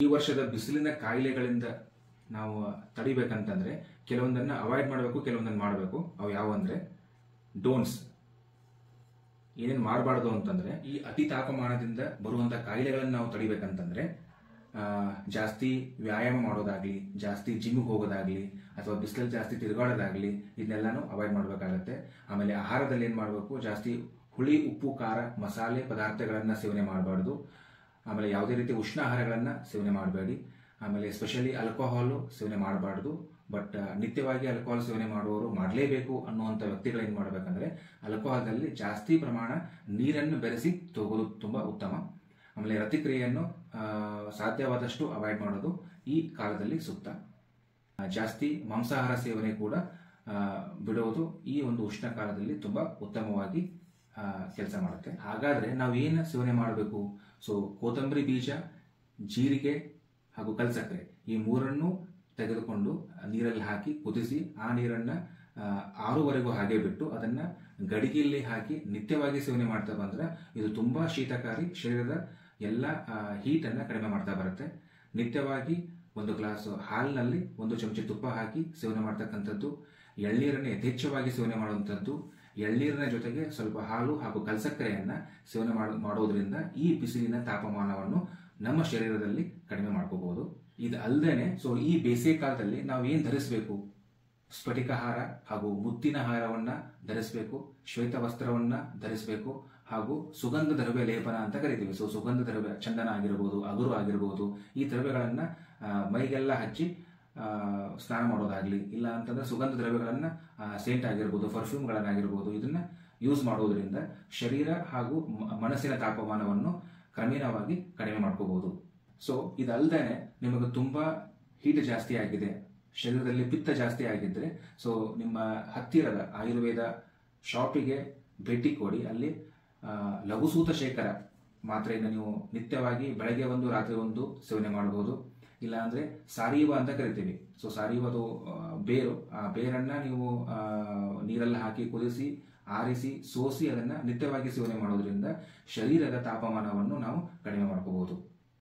ಈ ವರ್ಷದ ಬಿಸಿಲಿನ ಕಾಯಿಲೆಗಳಿಂದ ನಾವು ತಡಿಬೇಕಂತಂದ್ರೆ ಕೆಲವೊಂದನ್ನ ಅವಾಯ್ಡ್ ಮಾಡಬೇಕು, ಕೆಲವೊಂದನ್ನ ಮಾಡಬೇಕು. ಅವು ಯಾವ ಅಂದ್ರೆ ಡೋಂಟ್ಸ್. ಏನೇನು ಮಾಡಬಾರ್ದು ಅಂತಂದ್ರೆ, ಈ ಅತಿ ತಾಪಮಾನದಿಂದ ಬರುವಂತ ಕಾಯಿಲೆಗಳನ್ನು ನಾವು ತಡಿಬೇಕಂತಂದ್ರೆ ಜಾಸ್ತಿ ವ್ಯಾಯಾಮ ಮಾಡೋದಾಗ್ಲಿ, ಜಾಸ್ತಿ ಜಿಮ್ಗೆ ಹೋಗೋದಾಗ್ಲಿ, ಅಥವಾ ಬಿಸಿಲಲ್ಲಿ ಜಾಸ್ತಿ ತಿರುಗಾಡೋದಾಗ್ಲಿ, ಇದನ್ನೆಲ್ಲಾನು ಅವಾಯ್ಡ್ ಮಾಡಬೇಕಾಗತ್ತೆ. ಆಮೇಲೆ ಆಹಾರದಲ್ಲಿ ಏನ್ ಮಾಡಬೇಕು, ಜಾಸ್ತಿ ಹುಳಿ, ಉಪ್ಪು, ಖಾರ, ಮಸಾಲೆ ಪದಾರ್ಥಗಳನ್ನ ಸೇವನೆ ಮಾಡಬಾರ್ದು. ಆಮೇಲೆ ಯಾವುದೇ ರೀತಿ ಉಷ್ಣ ಆಹಾರಗಳನ್ನ ಸೇವನೆ ಮಾಡಬೇಡಿ. ಆಮೇಲೆ ಎಸ್ಪೆಷಲಿ ಆಲ್ಕೋಹಾಲ್ ಸೇವನೆ ಮಾಡಬಾರ್ದು. ಬಟ್ ನಿತ್ಯವಾಗಿ ಆಲ್ಕೋಹಾಲ್ ಸೇವನೆ ಮಾಡುವವರು ಮಾಡಲೇಬೇಕು ಅನ್ನುವಂಥ ವ್ಯಕ್ತಿಗಳು ಏನ್ ಮಾಡಬೇಕಂದ್ರೆ, ಆಲ್ಕೋಹಾಲ್ನಲ್ಲಿ ಜಾಸ್ತಿ ಪ್ರಮಾಣ ನೀರನ್ನು ಬೆರೆಸಿ ತಗೋದು ತುಂಬಾ ಉತ್ತಮ. ಆಮೇಲೆ ರತಿಕ್ರಿಯೆಯನ್ನು ಸಾಧ್ಯವಾದಷ್ಟು ಅವಾಯ್ಡ್ ಮಾಡೋದು ಈ ಕಾಲದಲ್ಲಿ ಸೂಕ್ತ. ಜಾಸ್ತಿ ಮಾಂಸಾಹಾರ ಸೇವನೆ ಕೂಡ ಬಿಡುವುದು ಈ ಒಂದು ಉಷ್ಣ ಕಾಲದಲ್ಲಿ ತುಂಬಾ ಉತ್ತಮವಾಗಿ ಕೆಲಸ ಮಾಡುತ್ತೆ. ಹಾಗಾದ್ರೆ ನಾವೇನು ಸೇವನೆ ಮಾಡಬೇಕು? ಸೊ ಕೊತ್ತಂಬರಿ ಬೀಜ, ಜೀರಿಗೆ ಹಾಗೂ ಕಲ್ಸಕ್ಕರೆ ಈ ಮೂರನ್ನು ತೆಗೆದುಕೊಂಡು ನೀರಲ್ಲಿ ಹಾಕಿ ಕುದಿಸಿ, ಆ ನೀರನ್ನ ಆರುವರೆಗೂ ಹಾಗೆ ಬಿಟ್ಟು ಅದನ್ನ ಗಡಿಗೆಯಲ್ಲಿ ಹಾಕಿ ನಿತ್ಯವಾಗಿ ಸೇವನೆ ಮಾಡ್ತಾ ಬಂದ್ರೆ ಇದು ತುಂಬಾ ಶೀತಕಾರಿ, ಶರೀರದ ಎಲ್ಲ ಹೀಟ್ ಅನ್ನ ಕಡಿಮೆ ಮಾಡ್ತಾ ಬರುತ್ತೆ. ನಿತ್ಯವಾಗಿ 1 ಗ್ಲಾಸ್ ಹಾಲಿನಲ್ಲಿ 1 ಚಮಚ ತುಪ್ಪ ಹಾಕಿ ಸೇವನೆ ಮಾಡ್ತಕ್ಕಂಥದ್ದು, ಎಳ್ನೀರನ್ನು ಯಥೇಚ್ಛವಾಗಿ ಸೇವನೆ ಮಾಡುವಂಥದ್ದು, ಎಳ್ನೀರಿನ ಜೊತೆಗೆ ಸ್ವಲ್ಪ ಹಾಲು ಹಾಗೂ ಕಲ್ಸಕ್ಕರೆಯನ್ನ ಸೇವನೆ ಮಾಡೋದ್ರಿಂದ ಈ ಬಿಸಿಲಿನ ತಾಪಮಾನವನ್ನು ನಮ್ಮ ಶರೀರದಲ್ಲಿ ಕಡಿಮೆ ಮಾಡ್ಕೋಬಹುದು. ಇದು ಅಲ್ಲದೇನೆ ಈ ಬೇಸಿಗೆ ಕಾಲದಲ್ಲಿ ನಾವು ಏನ್ ಧರಿಸಬೇಕು? ಸ್ಫಟಿಕ ಹಾರ ಹಾಗೂ ಮುತ್ತಿನ ಹಾರವನ್ನ ಧರಿಸಬೇಕು, ಶ್ವೇತ ವಸ್ತ್ರವನ್ನ ಧರಿಸಬೇಕು, ಹಾಗೂ ಸುಗಂಧ ದ್ರವ್ಯ ಲೇಪನ ಅಂತ ಕರಿತೀವಿ. ಸುಗಂಧ ದ್ರವ್ಯ, ಚಂದನ ಆಗಿರಬಹುದು, ಅಗುರು ಆಗಿರಬಹುದು, ಈ ದ್ರವ್ಯಗಳನ್ನ ಮೈಗೆಲ್ಲ ಹಚ್ಚಿ ಸ್ನಾನ ಮಾಡೋದಾಗ್ಲಿ, ಇಲ್ಲ ಅಂತಂದ್ರೆ ಸುಗಂಧ ದ್ರವ್ಯಗಳನ್ನ ಸೇಂಟ್ ಆಗಿರ್ಬೋದು, ಪರ್ಫ್ಯೂಮ್ಗಳನ್ನಾಗಿರ್ಬೋದು, ಇದನ್ನ ಯೂಸ್ ಮಾಡೋದ್ರಿಂದ ಶರೀರ ಹಾಗೂ ಮನಸ್ಸಿನ ತಾಪಮಾನವನ್ನು ಕ್ರಮೇಣವಾಗಿ ಕಡಿಮೆ ಮಾಡ್ಕೋಬಹುದು. ಇದಲ್ದೇನೆ ನಿಮಗೆ ತುಂಬಾ ಹೀಟ್ ಜಾಸ್ತಿ ಆಗಿದೆ, ಶರೀರದಲ್ಲಿ ಪಿತ್ತ ಜಾಸ್ತಿ ಆಗಿದ್ರೆ ನಿಮ್ಮ ಹತ್ತಿರದ ಆಯುರ್ವೇದ ಶಾಪಿಗೆ ಭೇಟಿ ಕೊಡಿ. ಅಲ್ಲಿ ಲಘುಸೂತ ಶೇಖರ ಮಾತ್ರೆಯನ್ನು ನೀವು ನಿತ್ಯವಾಗಿ ಬೆಳಗ್ಗೆ 1 ರಾತ್ರಿ 1 ಸೇವನೆ ಮಾಡಬಹುದು. ಇಲ್ಲ ಅಂದ್ರೆ ಸಾರೀವ ಅಂತ ಕರಿತೀವಿ. ಸಾರೀವದು ಬೇರು, ಆ ಬೇರನ್ನ ನೀವು ನೀರಲ್ಲಿ ಹಾಕಿ ಕುದಿಸಿ, ಆರಿಸಿ, ಸೋಸಿ ಅದನ್ನ ನಿತ್ಯವಾಗಿ ಸೇವನೆ ಮಾಡೋದ್ರಿಂದ ಶರೀರದ ತಾಪಮಾನವನ್ನು ನಾವು ಕಡಿಮೆ ಮಾಡ್ಕೋಬಹುದು.